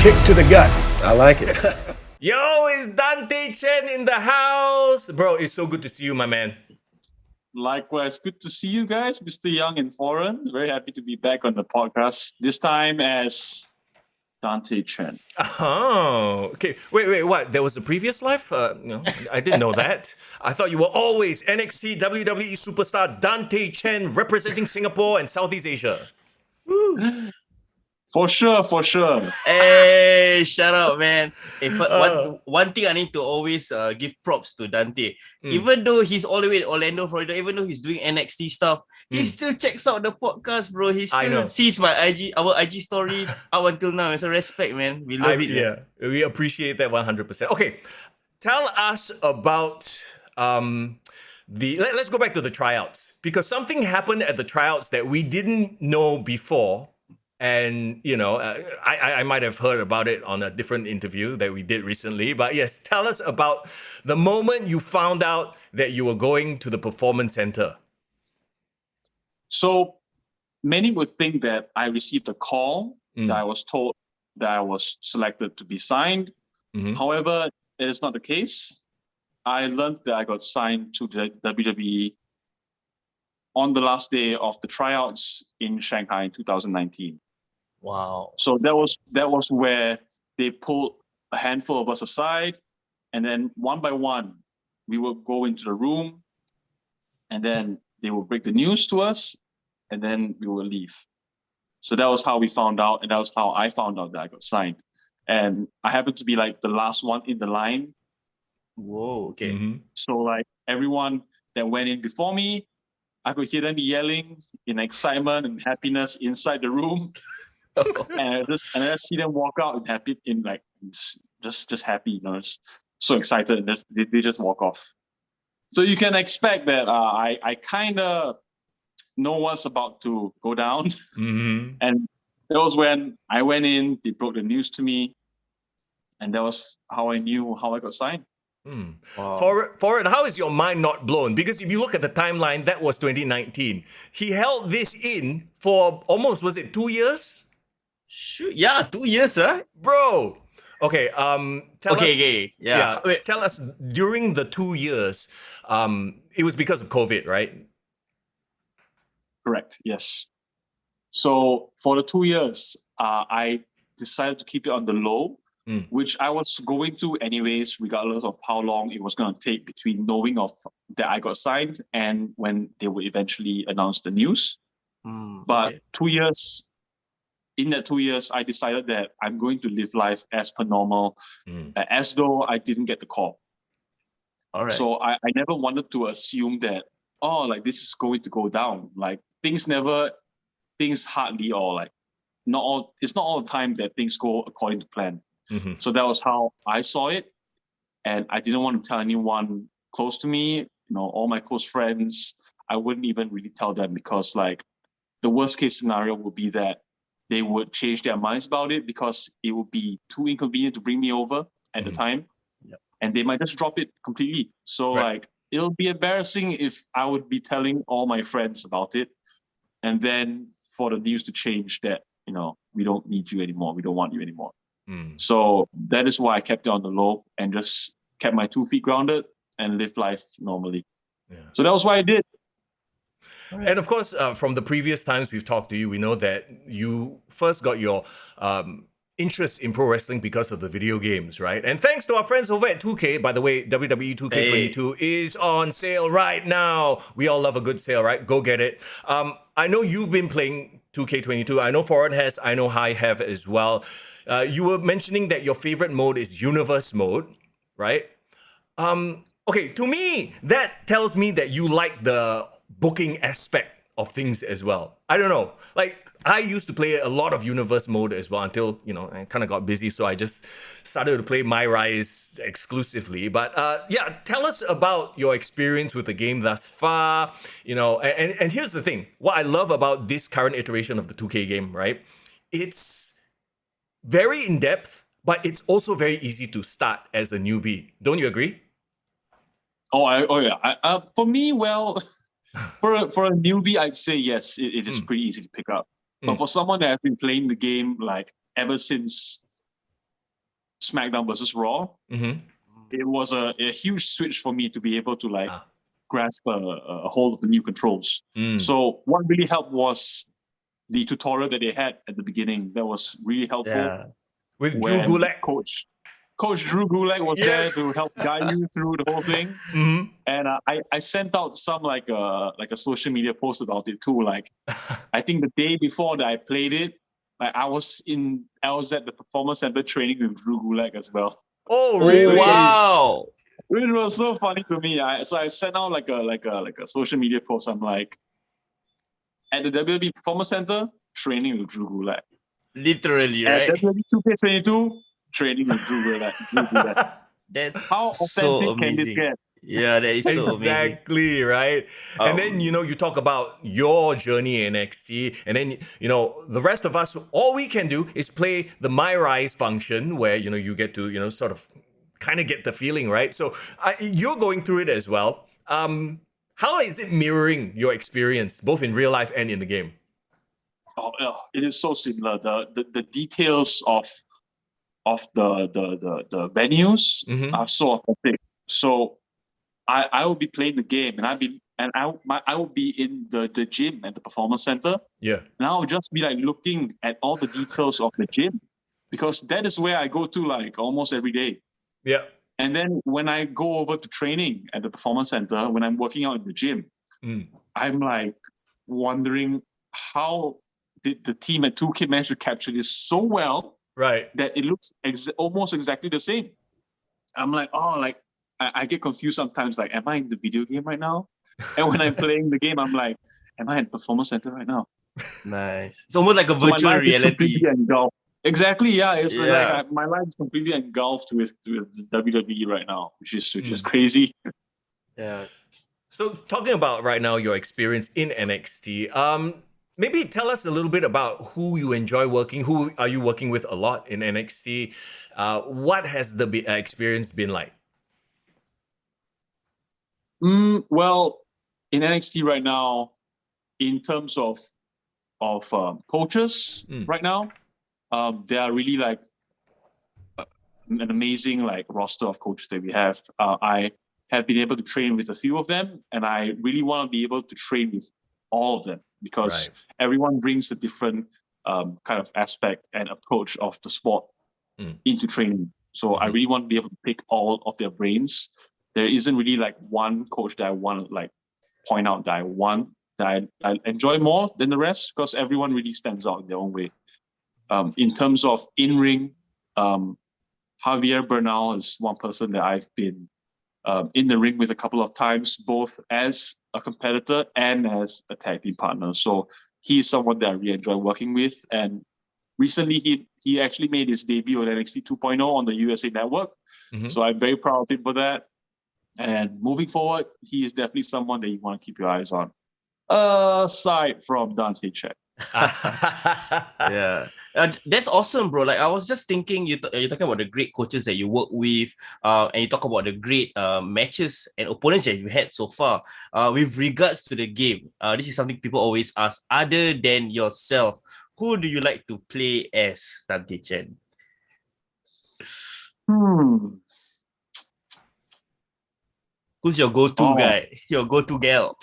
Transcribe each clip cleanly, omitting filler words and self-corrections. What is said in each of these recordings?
kick to the gut. I like it. Yo, it's Dante Chen in the house. Bro, it's so good to see you, my man. Likewise, good to see you guys, Mr. Young and Foreign. Very happy to be back on the podcast, this time as Dante Chen. Oh, okay. Wait, what? There was a previous life? No, I didn't know that. I thought you were always NXT WWE Superstar Dante Chen representing Singapore and Southeast Asia. For sure. Hey, shut up, man. One thing I need to always give props to Dante. Even though he's all the way in Orlando, Florida, even though he's doing NXT stuff, he still checks out the podcast, bro. He still sees our IG stories up until now. It's a respect, man. We love it. Yeah, we appreciate that 100%. Okay, tell us about let's go back to the tryouts, because something happened at the tryouts that we didn't know before. And, I might have heard about it on a different interview that we did recently. But yes, tell us about the moment you found out that you were going to the Performance Centre. So many would think that I received a call, that I was told that I was selected to be signed. Mm-hmm. However, it is not the case. I learned that I got signed to the WWE on the last day of the tryouts in Shanghai in 2019. Wow. So that was where they pulled a handful of us aside, and then one by one we would go into the room, and then they would break the news to us, and then we would leave. So that was how we found out, and that was how I found out that I got signed. And I happened to be like the last one in the line. Whoa, okay. Mm-hmm. So like everyone that went in before me, I could hear them yelling in excitement and happiness inside the room. and I just see them walk out just happy, so excited, and they just walk off. So you can expect that I kind of know what's about to go down. Mm-hmm. And that was when I went in, they broke the news to me, and that was how I knew how I got signed. Wow. For it, how is your mind not blown? Because if you look at the timeline, that was 2019. He held this in for almost, was it 2 years? Shoot. Yeah, 2 years, right? Bro. Okay, tell us. Okay. Yeah. Wait, tell us, during the 2 years, it was because of COVID, right? Correct, yes. So for the 2 years, I decided to keep it on the low, which I was going to anyways, regardless of how long it was going to take between knowing that I got signed and when they would eventually announce the news. But 2 years, in that 2 years, I decided that I'm going to live life as per normal, as though I didn't get the call. All right. So I never wanted to assume that, this is going to go down. Like things hardly, or it's not all the time that things go according to plan. Mm-hmm. So that was how I saw it. And I didn't want to tell anyone close to me, all my close friends. I wouldn't even really tell them, because the worst case scenario would be that they would change their minds about it, because it would be too inconvenient to bring me over at the time. Yep. And they might just drop it completely. So it'll be embarrassing if I would be telling all my friends about it, and then for the news to change that, we don't need you anymore. We don't want you anymore. So that is why I kept it on the low and just kept my 2 feet grounded and lived life normally. Yeah. So that was what I did. Right. And of course, from the previous times we've talked to you, we know that you first got your interest in pro wrestling because of the video games, right? And thanks to our friends over at 2K, by the way, WWE 2K22 is on sale right now. We all love a good sale, right? Go get it. I know you've been playing 2K22. I know Foreign has. I know I have as well. You were mentioning that your favorite mode is Universe mode, right? Okay, to me, that tells me that you like the booking aspect of things as well. I don't know. I used to play a lot of Universe mode as well until, I kind of got busy. So I just started to play My Rise exclusively. But tell us about your experience with the game thus far. And here's the thing. What I love about this current iteration of the 2K game, right? It's very in-depth, but it's also very easy to start as a newbie. Don't you agree? Yeah. For me, well, for a newbie, I'd say yes, it is pretty easy to pick up. But for someone that has been playing the game ever since SmackDown versus Raw, it was a huge switch for me to be able to like grasp a hold of the new controls. So what really helped was the tutorial that they had at the beginning. That was really helpful. Yeah. With Drew When Gulak. Coach Drew Gulak was there to help guide you through the whole thing. And I sent out some like a social media post about it too. Like I think the day before that I played it, like I was at the Performance Centre training with Drew Gulak as well. Oh, really? Wow. It was so funny to me. So I sent out like a social media post. I'm like, at the WWE Performance Centre, training with Drew Gulak. Literally, At right? WWE 2K22, training with Drew Gulak. That's How so authentic can this amazing. get? Yeah, that is so amazing. Exactly, right? And then, you talk about your journey in NXT, and then, the rest of us, all we can do is play the My Rise function where, you get to, sort of kind of get the feeling, right? So you're going through it as well. How is it mirroring your experience, both in real life and in the game? Oh, it is so similar. The details of the venues are so authentic. So I will be playing the game, and I will be in the gym at the Performance Centre. Yeah. And I'll just be like looking at all the details of the gym, because that is where I go to like almost every day. Yeah. And then when I go over to training at the Performance Centre, when I'm working out in the gym, I'm like wondering how did the team at 2K manage to capture this so well, right, that it looks almost exactly the same. I'm like, I get confused sometimes. Like, am I in the video game right now? And when I'm playing the game, I'm like, am I at Performance Centre right now? Nice. It's almost like a So my virtual life is reality. completely engulfed. Exactly, yeah. It's like my life is completely engulfed with WWE right now, which is crazy. Yeah. So talking about right now your experience in NXT, maybe tell us a little bit about who you enjoy working. Who are you working with a lot in NXT? What has the experience been like? Well, in NXT right now, in terms of coaches right now, there are really like an amazing like roster of coaches that we have. I have been able to train with a few of them, and I really want to be able to train with all of them, because everyone brings a different kind of aspect and approach of the sport into training. So I really want to be able to pick all of their brains. There isn't really like one coach that I want to like point out that I enjoy more than the rest, because everyone really stands out in their own way. In terms of in-ring, Javier Bernal is one person that I've been in the ring with a couple of times, both as a competitor and as a tag team partner. So he is someone that I really enjoy working with. And recently, he actually made his debut on NXT 2.0 on the USA Network. So I'm very proud of him for that. And moving forward, he is definitely someone that you want to keep your eyes on. Aside from Dante Chen. Yeah, that's awesome, bro. Like I was just thinking, you're talking about the great coaches that you work with, and you talk about the great matches and opponents that you've had so far. With regards to the game, this is something people always ask. Other than yourself, who do you like to play as, Dante Chen? Who's your go-to guy? Your go-to gal?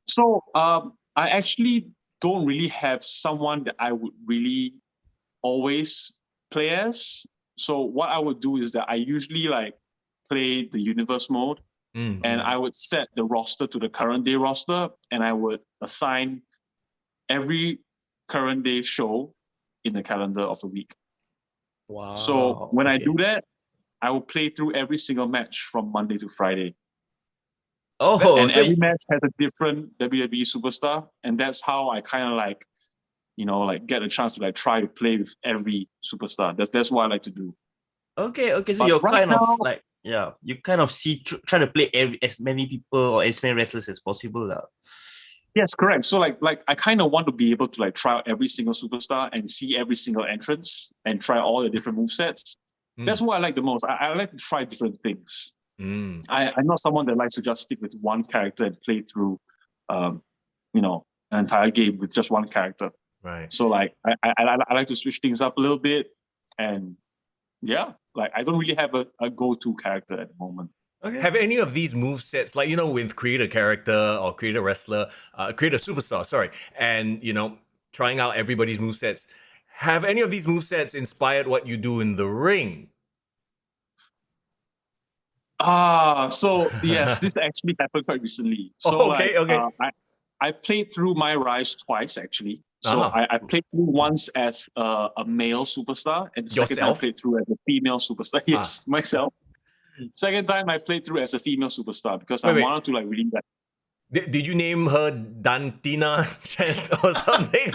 So I actually don't really have someone that I would really always play as. So what I would do is that I usually like play the universe mode, and I would set the roster to the current day roster, and I would assign every current day show in the calendar of the week. Wow. So when I do that, I will play through every single match from Monday to Friday. Oh, and so every match has a different WWE superstar, and that's how I kind of like, get a chance to like try to play with every superstar. That's what I like to do. Okay. So But you're right kind now, of like, you kind of try to play as many people or as many wrestlers as possible. Yes, correct. So like I kind of want to be able to like try out every single superstar and see every single entrance and try all the different movesets. That's what I like the most. I like to try different things. I'm not someone that likes to just stick with one character and play through, an entire game with just one character. Right. So like I like to switch things up a little bit and yeah, like I don't really have a go-to character at the moment. Okay. Have any of these move sets, like, with create a character or create a wrestler, create a superstar, sorry, and, trying out everybody's move sets, have any of these move sets inspired what you do in the ring? So yes, this actually happened quite recently. So Okay. I played through my rise twice actually. So Uh-huh. I played through once as a male superstar, and the second time I Yourself? played through as a female superstar. Yes, myself. Second time I played through as a female superstar because I Wait. wanted to like really like. Did you name her Dantina Chen or something?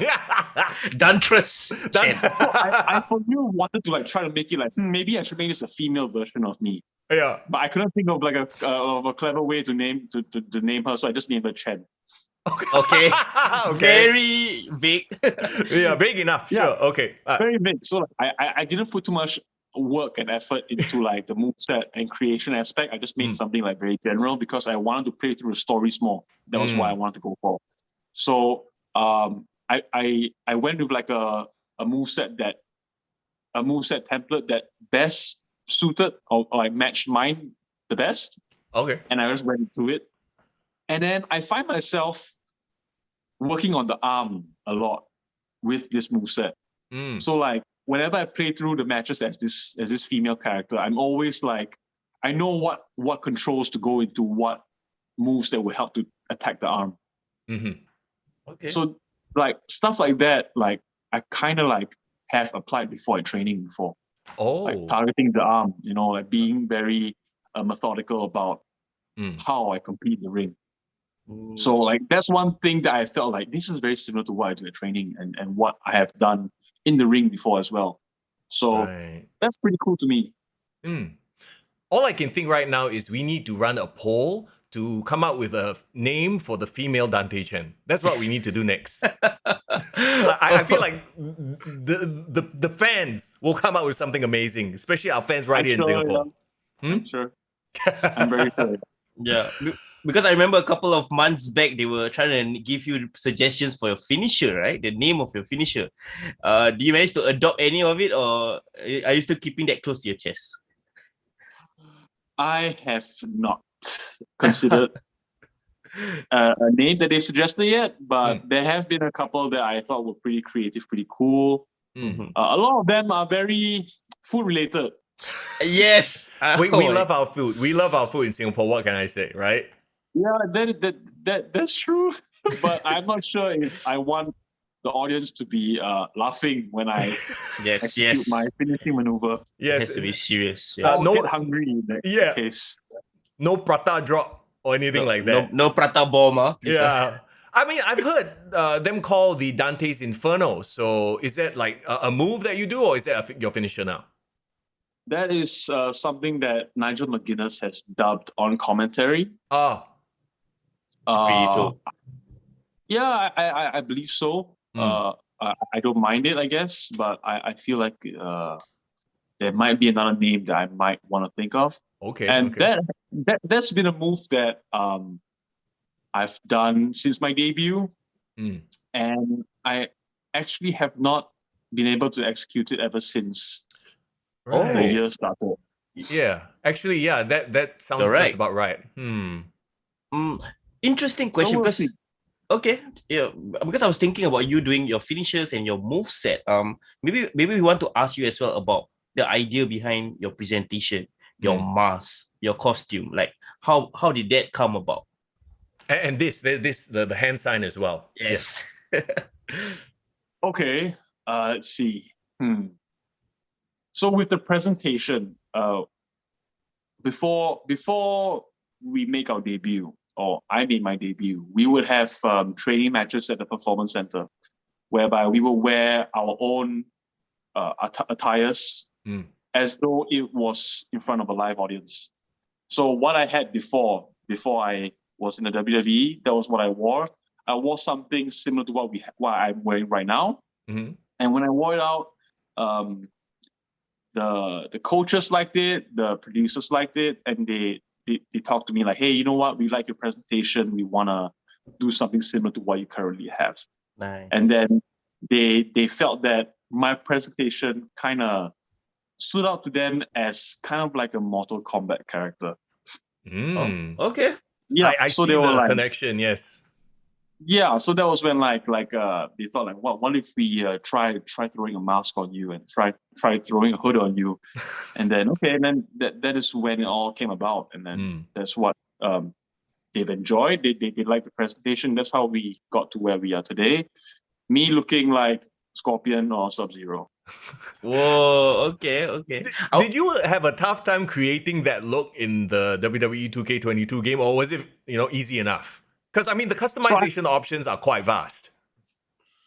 Dantrous. Chen. So I for real wanted to like try to make it like maybe I should make this a female version of me, Yeah. but I couldn't think of like a clever way to name her, so I just named her Chen. Okay. Okay. Very vague. Yeah, big enough. Yeah. Sure. Okay. Very big. So like, I didn't put too much work and effort into like the moveset and creation aspect. I just made something like very general because I wanted to play through the stories more. That was what I wanted to go for. So I went with like a moveset template that best suited or like matched mine the best. Okay. And I just went into it. And then I find myself working on the arm a lot with this moveset. So like whenever I play through the matches as this female character, I'm always like, I know what controls to go into what moves that will help to attack the arm. Okay. So like stuff like that, like I kind of like have applied before in training before. Like targeting the arm, like being very methodical about how I compete in the ring. So like that's one thing that I felt like this is very similar to what I do at training and what I have done in the ring before as well. So that's pretty cool to me. All I can think right now is we need to run a poll to come up with a name for the female Dante Chen. That's what we need to do next. I feel like the fans will come up with something amazing, especially our fans right here in Singapore. Yeah. I'm sure. I'm very sure. Yeah. Because I remember a couple of months back, they were trying to give you suggestions for your finisher, right? The name of your finisher. Do you manage to adopt any of it, or are you still keeping that close to your chest? I have not considered a name that they've suggested yet, but there have been a couple that I thought were pretty creative, pretty cool. A lot of them are very food related. Yes. We love our food. We love our food in Singapore. What can I say, right? Yeah, that's true. But I'm not sure if I want the audience to be laughing when I execute my finishing maneuver. Yes. It has to be serious. Yes. I'll get hungry in that case. No prata drop or anything like that. No prata bomb. Yeah. I mean, I've heard them call the Dante's Inferno. So is that like a move that you do, or is that your finisher now? That is something that Nigel McGuinness has dubbed on commentary. Yeah, I believe so. I don't mind it, I guess, but I feel like there might be another name that I might want to think of. Okay. And that's been a move that I've done since my debut, and I actually have not been able to execute it ever since the year started. Yeah, actually, that sounds just about right. Interesting question. Because I was thinking about you doing your finishers and your move set. Maybe we want to ask you as well about the idea behind your presentation, your mask, your costume. Like how did that come about? And the hand sign as well. Yes. Okay. Let's see. So with the presentation, before we make our debut, or I made my debut, we would have training matches at the Performance Centre, whereby we will wear our own attires as though it was in front of a live audience. So what I had before I was in the WWE, that was what I wore. I wore something similar to what I'm wearing right now. And when I wore it out, the coaches liked it, the producers liked it, and they talked to me like, hey, you know what? We like your presentation. We want to do something similar to what you currently have. Nice. And then they felt that my presentation kind of stood out to them as kind of like a Mortal Kombat character. Okay. Yeah, I so see they were the like, connection. Yes. yeah, so that was when they thought like, what if we try throwing a mask on you and try throwing a hood on you, and then that is when it all came about, and then that's what they've enjoyed. They liked the presentation. That's how we got to where we are today. Me looking like Scorpion or Sub-Zero. Whoa. Okay. Did you have a tough time creating that look in the WWE 2K22 game, or was it easy enough? Because I mean, the customization options are quite vast.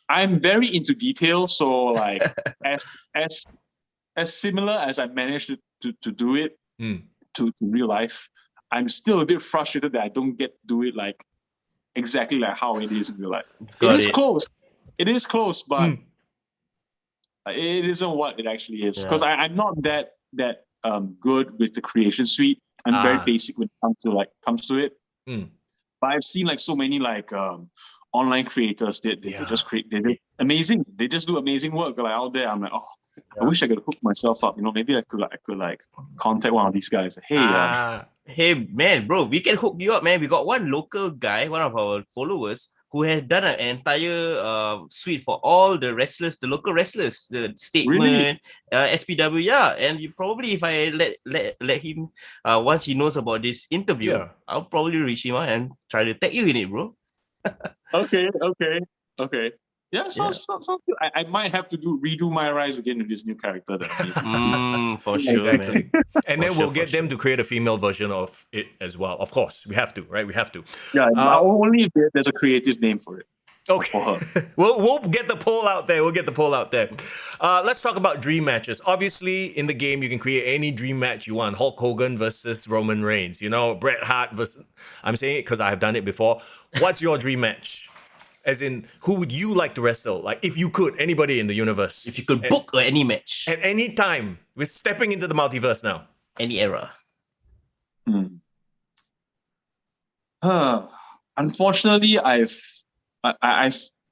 I'm very into detail, so like as similar as I managed to do it to real life, I'm still a bit frustrated that I don't get to do it like exactly like how it is in real life. It is close. It is close, but it isn't what it actually is. Because I'm not that good with the creation suite. I'm very basic when it comes to it. But I've seen like so many like online creators. They just create. They amazing. They just do amazing work like out there. I'm like, I wish I could hook myself up. Maybe I could like contact one of these guys. Hey, hey man, bro, we can hook you up, man. We got one local guy, one of our followers, who has done an entire suite for all the wrestlers, the local wrestlers, the Statement, Really? SPW, yeah. And you probably, if I let him, once he knows about this interview, I'll probably reach him out and try to tag you in it, bro. Okay. Yeah, sounds good. I might have to redo my rise again with this new character. For sure, Exactly. man. And then we'll get them to create a female version of it as well. Of course, we have to, right? We have to. Yeah, only if there's a creative name for it. Okay. For her. We'll get the poll out there. Let's talk about dream matches. Obviously, in the game, you can create any dream match you want. Hulk Hogan versus Roman Reigns. Bret Hart versus... I'm saying it because I have done it before. What's your dream match? As in, who would you like to wrestle? Like, if you could, anybody in the universe. If you could book any match. At any time. We're stepping into the multiverse now. Any era. Unfortunately, I've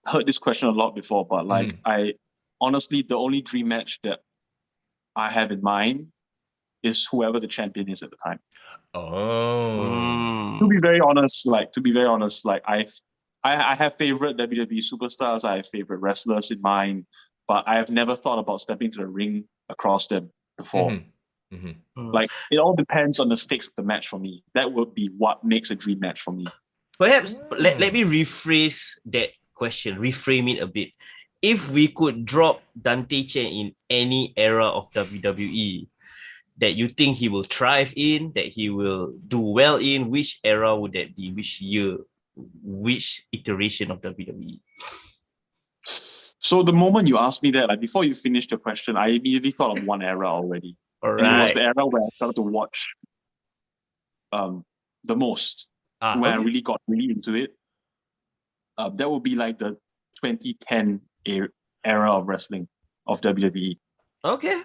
heard this question a lot before, but like I honestly, the only dream match that I have in mind is whoever the champion is at the time. To be very honest, I have favorite WWE superstars. I have favorite wrestlers in mind, but I have never thought about stepping to the ring across them before. Like, it all depends on the stakes of the match for me. That would be what makes a dream match for me. Perhaps let me rephrase that question, reframe it a bit. If we could drop Dante Chen in any era of WWE that you think he will thrive in, that he will do well in, which era would that be? Which year? Which iteration of WWE? So the moment you asked me that, like before you finished the question, I immediately thought of one era already. All right. And it was the era where I started to watch the most. When I really got into it. That would be like the 2010 era of wrestling of WWE. Okay,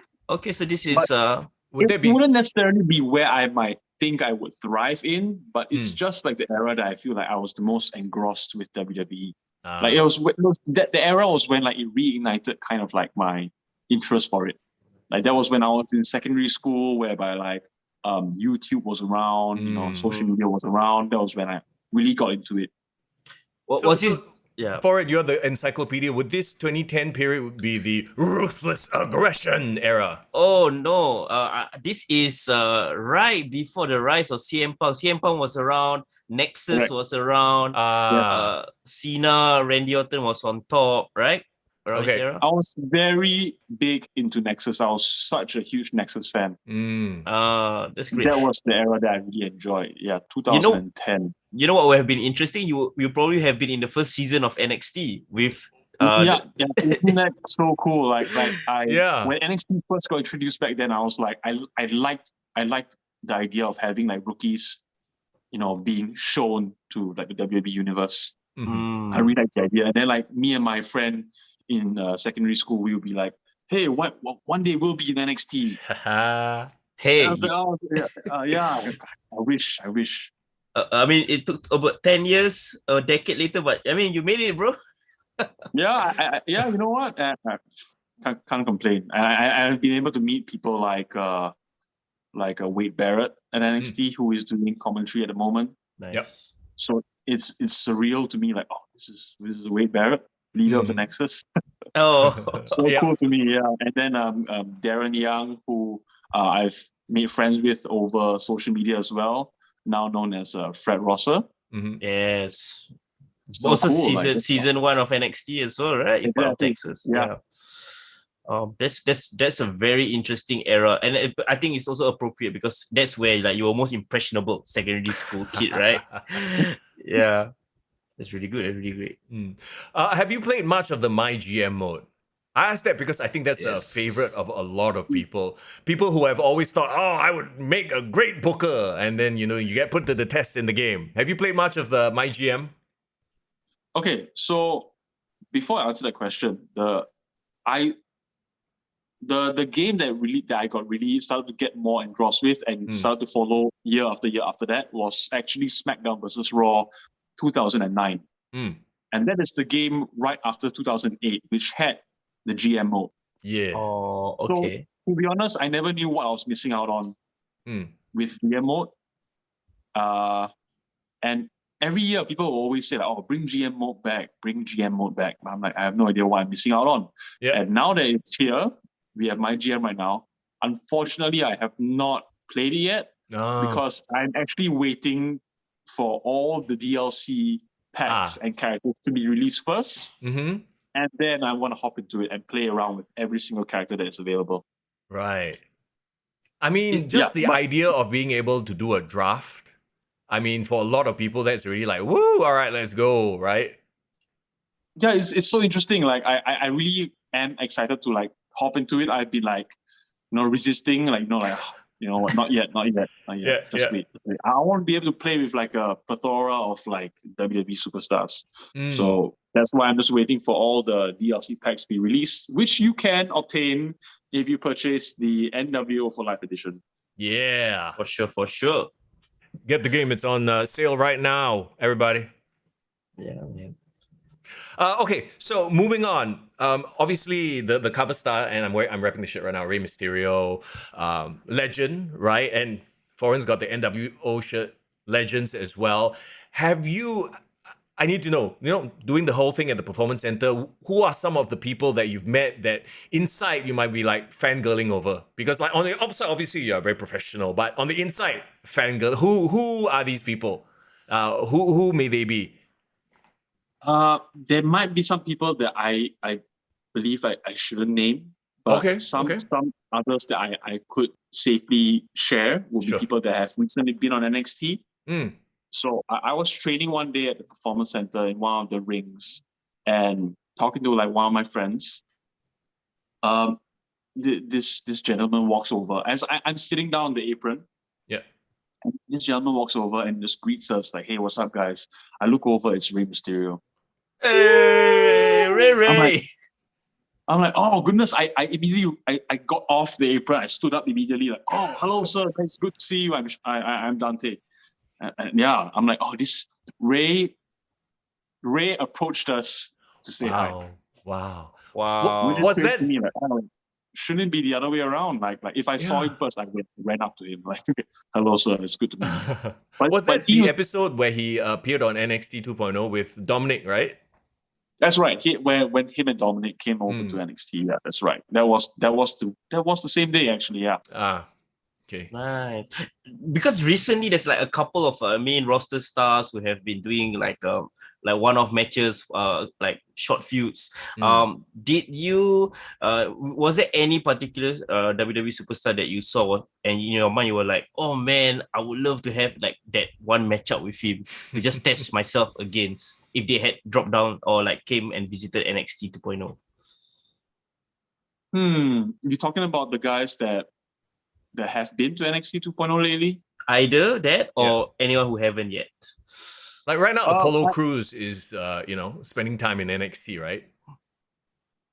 so this is it wouldn't necessarily be where I might think I would thrive in, but it's just like the era that I feel like I was the most engrossed with WWE. Like the era was when like it reignited kind of like my interest for it. Like that was when I was in secondary school, whereby like YouTube was around, social media was around. That was when I really got into it. For it, you're the encyclopedia. Would this 2010 period be the ruthless aggression era? Oh no, this is right before the rise of CM Punk. CM Punk was around, Nexus was around, Cena, Randy Orton was on top, right? Okay. I was very big into Nexus. I was such a huge Nexus fan. That's great. That was the era that I really enjoyed. Yeah, 2010. You know what would have been interesting? You probably have been in the first season of NXT with isn't that so cool? When NXT first got introduced back then, I was like, I liked the idea of having like rookies, being shown to like the WWE universe. I really liked the idea. And then like me and my friend in secondary school, we would be like, hey, what one day we'll be in NXT. Hey, and I was like, I wish. I mean, it took about 10 years, a decade later, but I mean, you made it, bro. You know what? Can't complain. I've been able to meet people like Wade Barrett at NXT, who is doing commentary at the moment. Nice. So it's surreal to me. Like, oh, this is Wade Barrett, leader of the Nexus. Oh, So cool to me, yeah. And then Darren Young, who I've made friends with over social media as well, now known as Fred Rosser. yes. So Also cool, season 1 of NXT as well, right? In part of Exactly. Texas. Yeah. That's a very interesting era, and I think it's also appropriate because that's where like you were most impressionable secondary school kid, right? Yeah, that's really good. That's really great. Have you played much of the My GM mode? I ask that because I think that's a Yes. favorite of a lot of people. People who have always thought, oh, I would make a great booker. And then, you get put to the test in the game. Have you played much of the My GM? Okay, so before I answer that question, the game that I got really started to get more engrossed with and started to follow year after year after that was actually SmackDown versus Raw 2009. And that is the game right after 2008, which had the GM mode. Yeah. Oh, okay. So, to be honest, I never knew what I was missing out on with GM mode. And every year, people will always say, like, oh, bring GM mode back, bring GM mode back. I'm like, I have no idea what I'm missing out on. Yeah. And now that it's here, we have My GM right now. Unfortunately, I have not played it yet because I'm actually waiting for all the DLC packs and characters to be released first. And then I want to hop into it and play around with every single character that is available. Right. I mean, the idea of being able to do a draft, I mean, for a lot of people, that's really like, woo, all right, let's go, right? Yeah, it's so interesting. Like, I really am excited to like hop into it. I've been like, resisting, like, not yet. Yeah, Just wait. I want to be able to play with like a plethora of like WWE superstars. So that's why I'm just waiting for all the DLC packs to be released, which you can obtain if you purchase the NWO for Life edition. Yeah. For sure. Get the game. It's on sale right now, everybody. Yeah, man. Okay, so moving on. Obviously, the cover star, and I'm repping the shit right now. Rey Mysterio, legend, right? And Foreign's got the NWO shirt, legends as well. Have you? I need to know. Doing the whole thing at the Performance Centre, who are some of the people that you've met that inside you might be like fangirling over? Because like on the outside, obviously you're very professional, but on the inside, fangirl. Who are these people? Who may they be? There might be some people that I believe I shouldn't name, but some others that I could safely share would be people that have recently been on NXT. So I was training one day at the Performance Centre in one of the rings and talking to like one of my friends. This gentleman walks over as I'm sitting down on the apron. Yeah. And this gentleman walks over and just greets us like, "Hey, what's up, guys?" I look over, it's Rey Mysterio. Hey, Ray. I'm like, oh goodness! I immediately I got off the apron. I stood up immediately, like, oh, hello, sir. It's good to see you. I'm Dante. And yeah, I'm like, oh, this Ray approached us to say hi. Wow. Was that me? Like, oh, shouldn't it be the other way around? Like if I saw him first, I ran up to him like, hello, sir. It's good to meet you. Was that the episode where he appeared on NXT 2.0 with Dominic, right? That's right. When him and Dominic came over to NXT, yeah, that's right. That was the same day, actually. Yeah. Okay. Nice. Because recently there's like a couple of main roster stars who have been doing like one-off matches, like short feuds. Did you was there any particular WWE superstar that you saw and in your mind you were like, oh man, I would love to have like that one matchup with him to just test myself against if they had dropped down or like came and visited NXT 2.0? You're talking about the guys that have been to NXT 2.0 lately? Either that or anyone who haven't yet. Like right now, Apollo Crews is, spending time in NXT, right?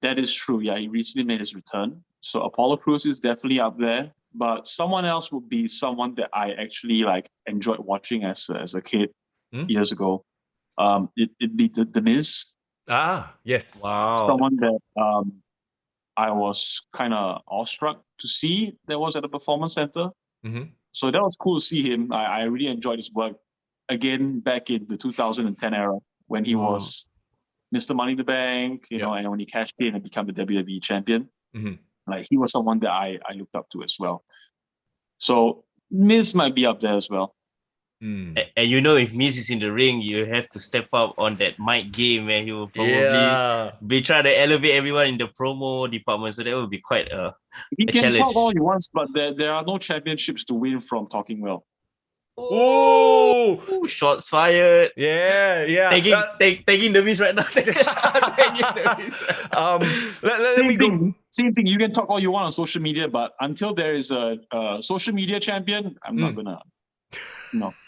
That is true. Yeah, he recently made his return. So Apollo Crews is definitely up there. But someone else would be someone that I actually like enjoyed watching as a kid years ago. It'd be the Miz. Yes. Wow. Someone that I was kind of awestruck to see that was at the Performance Centre. Mm-hmm. So that was cool to see him. I really enjoyed his work again back in the 2010 era when he was Mr. Money in the Bank, you know, and when he cashed in and became the WWE champion. Mm-hmm. Like he was someone that I looked up to as well. So Miz might be up there as well. Mm. And you know, if Miz is in the ring, you have to step up on that mic game, and he will probably be trying to elevate everyone in the promo department. So that will be quite He a can challenge. talk all he wants, but there are no championships to win from talking well. Oh, shots fired. Yeah. Tagging the Miz right now. Tagging the Miz right let me go. Same thing. You can talk all you want on social media, but until there is a social media champion, I'm not gonna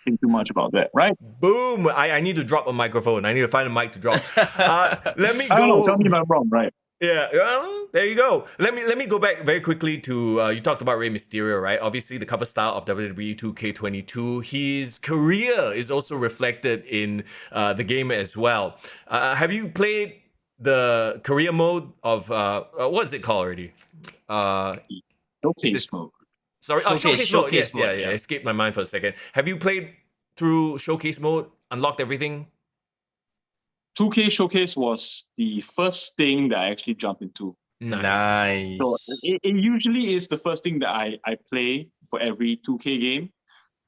think too much about that, right? Boom! I need to drop a microphone. I need to find a mic to drop. Let me go. I don't know, tell me if I'm wrong, right? Yeah, well, there you go. Let me go back very quickly to you talked about Rey Mysterio, right? Obviously, the cover style of WWE 2K22. His career is also reflected in the game as well. Have you played the career mode of what is it called already? Showcase mode. Sorry, showcase mode. Yes, yeah. Escaped my mind for a second. Have you played through showcase mode? Unlocked everything? 2K Showcase was the first thing that I actually jumped into. Nice. So it usually is the first thing that I play for every 2K game,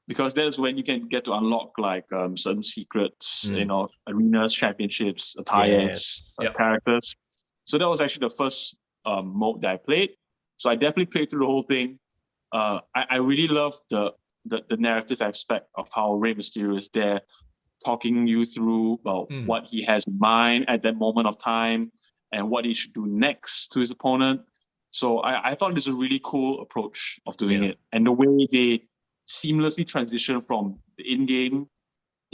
because that's when you can get to unlock like certain secrets, you know, arenas, championships, attires, characters. So that was actually the first mode that I played. So I definitely played through the whole thing. I really love the narrative aspect of how Rey Mysterio is there, talking you through what he has in mind at that moment of time and what he should do next to his opponent. So I thought it's a really cool approach of doing it, and the way they seamlessly transition from the in-game,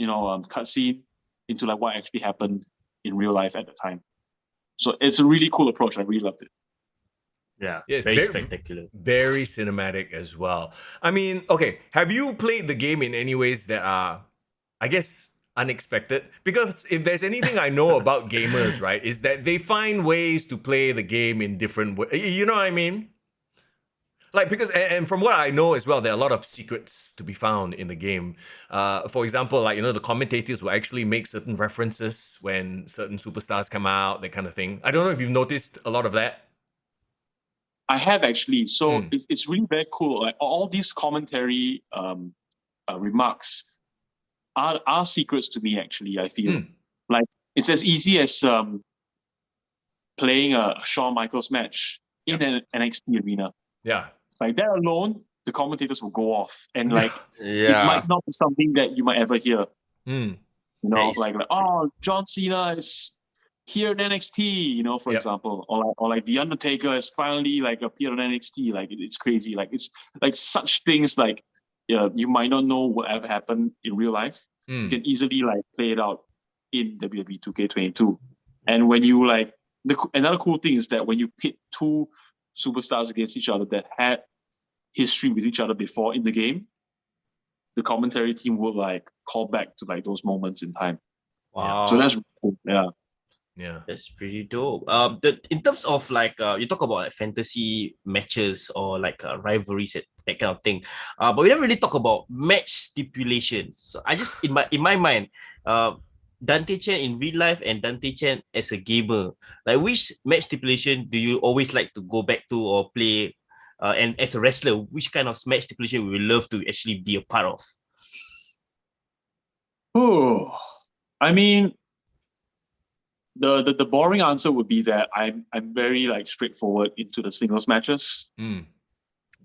cutscene into like what actually happened in real life at the time. So it's a really cool approach. I really loved it. Yeah, it's very spectacular. Very cinematic as well. I mean, okay, have you played the game in any ways that are, I guess, unexpected? Because if there's anything I know about gamers, right, is that they find ways to play the game in different ways. You know what I mean? Like, because, and from what I know as well, there are a lot of secrets to be found in the game. For example, like, the commentators will actually make certain references when certain superstars come out, that kind of thing. I don't know if you've noticed a lot of that. I have actually. So it's really very cool. Like all these commentary remarks are secrets to me, actually, I feel. Like it's as easy as playing a Shawn Michaels match in an NXT arena. Yeah. Like that alone, the commentators will go off. And like it might not be something that you might ever hear. Like, oh, John Cena is here in NXT, for example. Or like The Undertaker has finally like appeared on NXT. Like it's crazy. Like it's like such things like you might not know what ever happened in real life. You can easily like play it out in WWE 2K22. And when you like another cool thing is that when you pit two superstars against each other that had history with each other before in the game, the commentary team will like call back to like those moments in time. Wow. So that's cool. Yeah, that's pretty dope. In terms of like you talk about like fantasy matches or like rivalries, that kind of thing. But we don't really talk about match stipulations. So I just in my mind, Dante Chen in real life and Dante Chen as a gamer, like which match stipulation do you always like to go back to or play? And as a wrestler, which kind of match stipulation would you love to actually be a part of? Oh, I mean, the boring answer would be that I'm very like straightforward into the singles matches.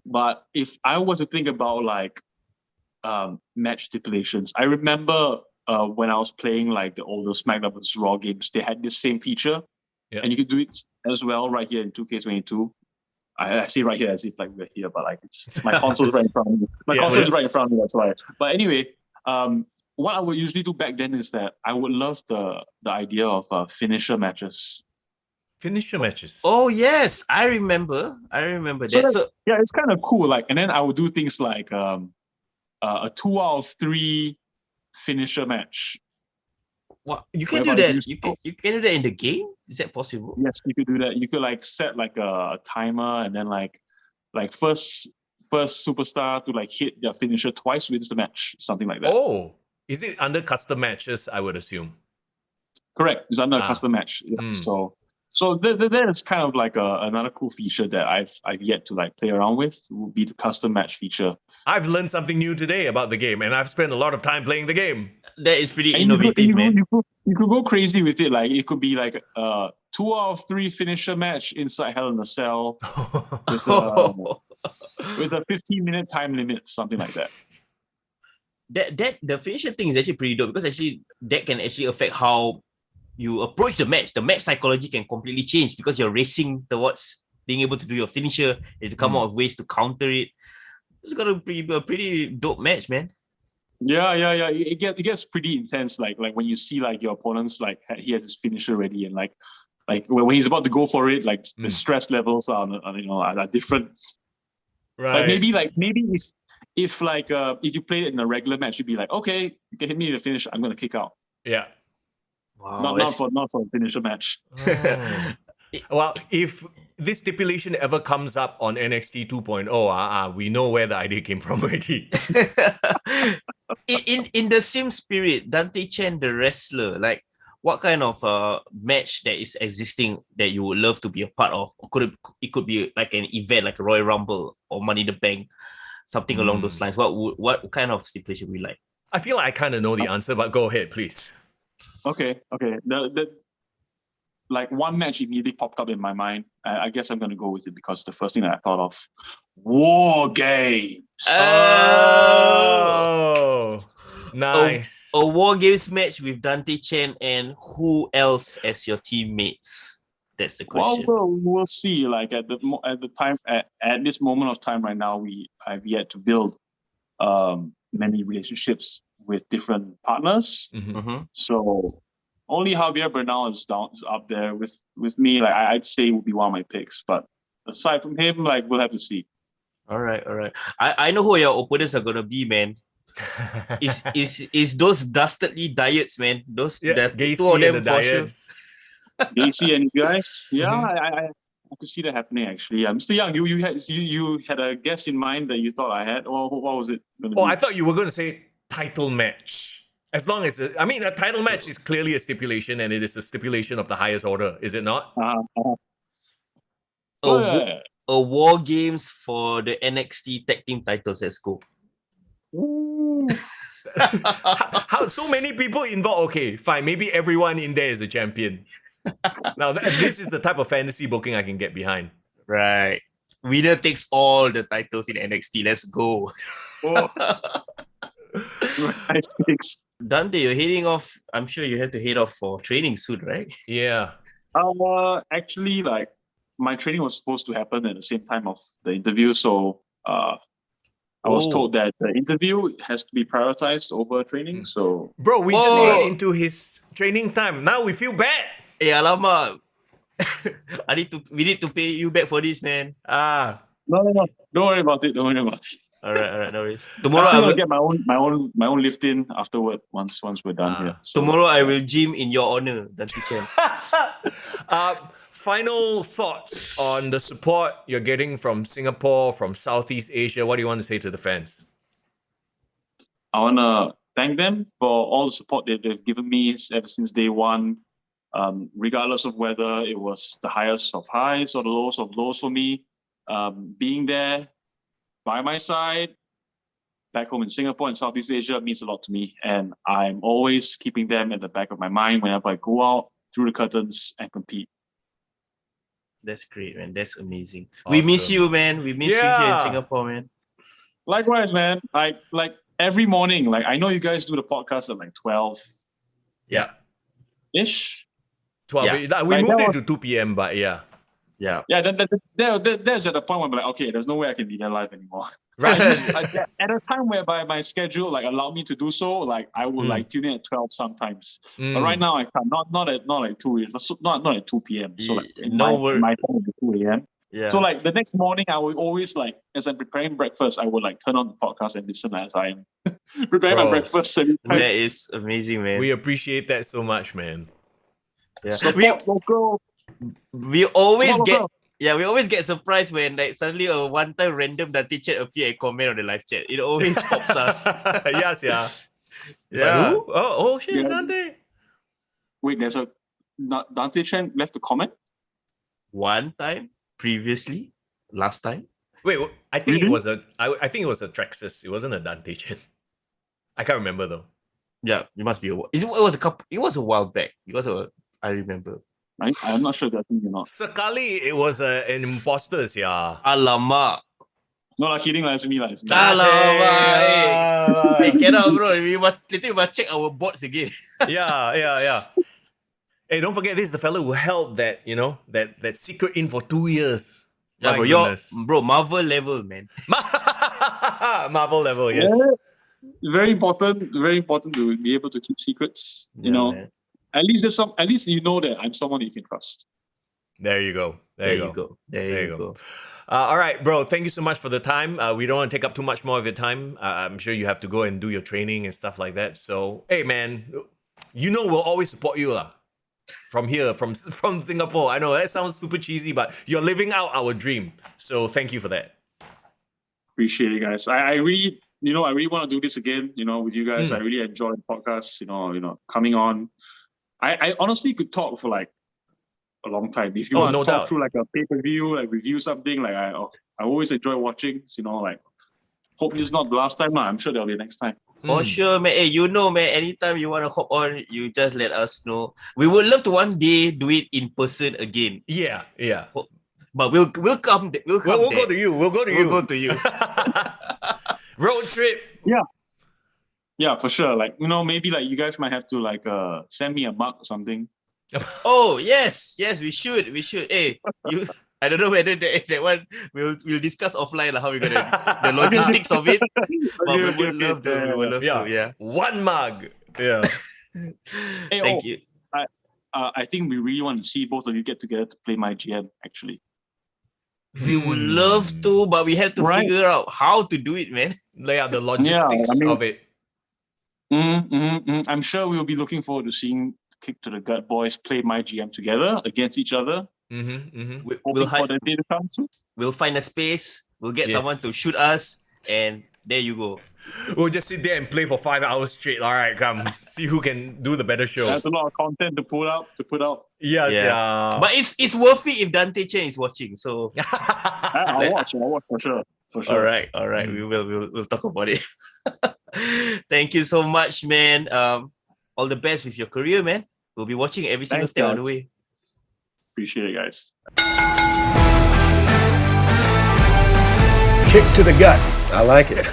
But if I were to think about like match stipulations, I remember when I was playing like the older SmackDown vs. Raw games, they had this same feature, and you could do it as well right here in 2K22. I say right here as if like we're here, but like it's my console's right in front of me. My console's right in front of me. That's why. But anyway, what I would usually do back then is that I would love the idea of finisher matches. Finisher matches. Oh yes, I remember that. So yeah, it's kind of cool. Like, and then I would do things like a 2 out of 3 finisher match. What you can do Whereby that? You can do that in the game? Is that possible? Yes, you could do that. You could like set like a timer, and then like first superstar to like hit their finisher twice wins the match, something like that. Oh, is it under custom matches? I would assume. Correct. It's under a custom match. Yeah. So that is kind of like another cool feature that I've yet to like play around with. Would be the custom match feature. I've learned something new today about the game, and I've spent a lot of time playing the game. That is pretty And innovative, man. You could go crazy with it. Like it could be like 2 out of 3 finisher match inside Hell in a Cell with a 15-minute time limit, something like that. That the finisher thing is actually pretty dope, because actually that can actually affect how you approach the match. The match psychology can completely change because you're racing towards being able to do your finisher and to come out with ways to counter it. It's got to be a pretty dope match, man. Yeah. It gets pretty intense. Like when you see like your opponent's like he has his finisher ready, and like when he's about to go for it, like the stress levels are different. Right. Like maybe if you play it in a regular match, you'd be like, okay, you can hit me with a finish, I'm gonna kick out. Yeah. Wow, not for a finisher match. Oh. Well, if this stipulation ever comes up on NXT 2.0, we know where the idea came from already. in the same spirit, Dante Chen, the wrestler, like what kind of match that is existing that you would love to be a part of? Or it could be like an event like a Royal Rumble or Money in the Bank, something along those lines. What kind of stipulation would you like? I feel like I kind of know the answer, but go ahead, please. Okay. The like one match immediately popped up in my mind. I guess I'm gonna go with it because the first thing that I thought of, War Games. Oh, nice. A War Games match with Dante Chen and who else as your teammates? That's the question. Well, we'll see. Like at this moment of time right now, I've yet to build many relationships with different partners. So only Javier Bernal is up there with me. Like I'd say would be one of my picks, but aside from him, like we'll have to see. All right. I know who your opponents are gonna be, man. Is those dastardly diets, man? Gacy two of them and the for sure. Diets. Gacy and his guys. Yeah, I could see that happening actually. Mr. Young, you had a guess in mind that you thought I had, or what was it gonna be? I thought you were going to say title match. As long as a title match is clearly a stipulation, and it is a stipulation of the highest order, is it not? A War Games for the NXT tag team titles. Let's go. How so many people involved? Okay, fine. Maybe everyone in there is a champion. Now this is the type of fantasy booking I can get behind. Right. Winner takes all the titles in NXT. Let's go. Nice picks. Dante, you're heading off. I'm sure you have to head off for training soon, right? Yeah. Actually, like my training was supposed to happen at the same time of the interview, so I was told that the interview has to be prioritized over training. So, bro, we just ate into his training time. Now we feel bad. Hey, alamak. We need to pay you back for this, man. No. Don't worry about it. All right, no worries. Tomorrow I will get my own lift in afterward once we're done here. So, tomorrow I will gym in your honor, Dante Chen. Final thoughts on the support you're getting from Singapore, from Southeast Asia. What do you want to say to the fans? I want to thank them for all the support that they've given me ever since day one. Regardless of whether it was the highest of highs or the lowest of lows for me, being there by my side back home in Singapore and Southeast Asia means a lot to me, and I'm always keeping them at the back of my mind whenever I go out through the curtains and compete. That's great, man. That's amazing. Awesome. We miss you, man. We miss you here in Singapore, man. Likewise, man. Like every morning, like I know you guys do the podcast at like 12. Yeah. Ish. 12. Yeah. We moved it to 2 p.m., but yeah. Yeah. That's at the point where I'm like, okay, there's no way I can be there live anymore. Right. At a time whereby my schedule like allowed me to do so, like I would like tune in at 12 sometimes. But right now I can't. Not at 2 p.m. So like my time would be 2 a.m. Yeah. So like the next morning, I would always like, as I'm preparing breakfast, I would like turn on the podcast and listen as I'm preparing my Bro. breakfast. And that is amazing, man. We appreciate that so much, man. Yeah. support local. We always Support get local. we always get surprised when like suddenly a one time random Dante Chen appear and comment on the live chat. It always pops us. Yes, yeah. It's Yeah. like, who? Oh shit, it's Yeah. Dante. Wait, there's a Dante Chen left a comment. One time previously, last time. Wait, I think it Really? was I think it was a Traxxas. It wasn't a Dante Chen. I can't remember though. Yeah, it must be it was a couple. It was a while back. I remember. I'm not sure that's me or not. Sekali, it was an imposter, yeah. Alamak. No, I'm kidding. It's me. It's me. Alamak. Hey, get out, bro. We must check our bots again. Yeah. Hey, don't forget, this is the fellow who held that, that secret in for 2 years. Yeah, My bro. goodness. Bro, Marvel level, man. Marvel level, yes. Yeah. Very important to be able to keep secrets. You know, man. at least you know that I'm someone you can trust. There you go. There you go. There you go. All right, bro. Thank you so much for the time. We don't want to take up too much more of your time. I'm sure you have to go and do your training and stuff like that. So, hey, man, we'll always support you, lah. From here, from Singapore. I know that sounds super cheesy, but you're living out our dream. So, thank you for that. Appreciate it, guys. I really want to do this again. With you guys. I really enjoy the podcast. Coming on. I honestly could talk for like a long time. If you want to talk through like a pay-per-view, like review something, like I always enjoy watching. Hope this is not the last time. I'm sure there'll be next time. For sure, man. Hey, man, anytime you want to hop on, you just let us know. We would love to one day do it in person again. Yeah. But we'll come. We'll go to you. We'll go to you. Road trip. Yeah, for sure. Like, maybe like you guys might have to like send me a mug or something. Oh, yes, we should. Hey, I don't know whether that one we'll discuss offline how we're gonna the logistics of it. But we would love to. Yeah. One mug. Yeah. Hey, Thank you. I think we really want to see both of you get together to play my GM, actually. We would love to, but we have to figure out how to do it, man. Lay out the logistics of it. I'm sure we'll be looking forward to seeing Kick to the Gut boys play my GM together against each other. We'll find a space. We'll get someone to shoot us, and there you go. We'll just sit there and play for 5 hours straight. All right, come see who can do the better show. There's a lot of content to put out. Yes, yeah. But it's worth it if Dante Chen is watching. So I'll watch for sure. All right. We'll talk about it. Thank you so much, man. All the best with your career, man. We'll be watching every single step on the way. Appreciate it, guys. Kick to the gut. I like it.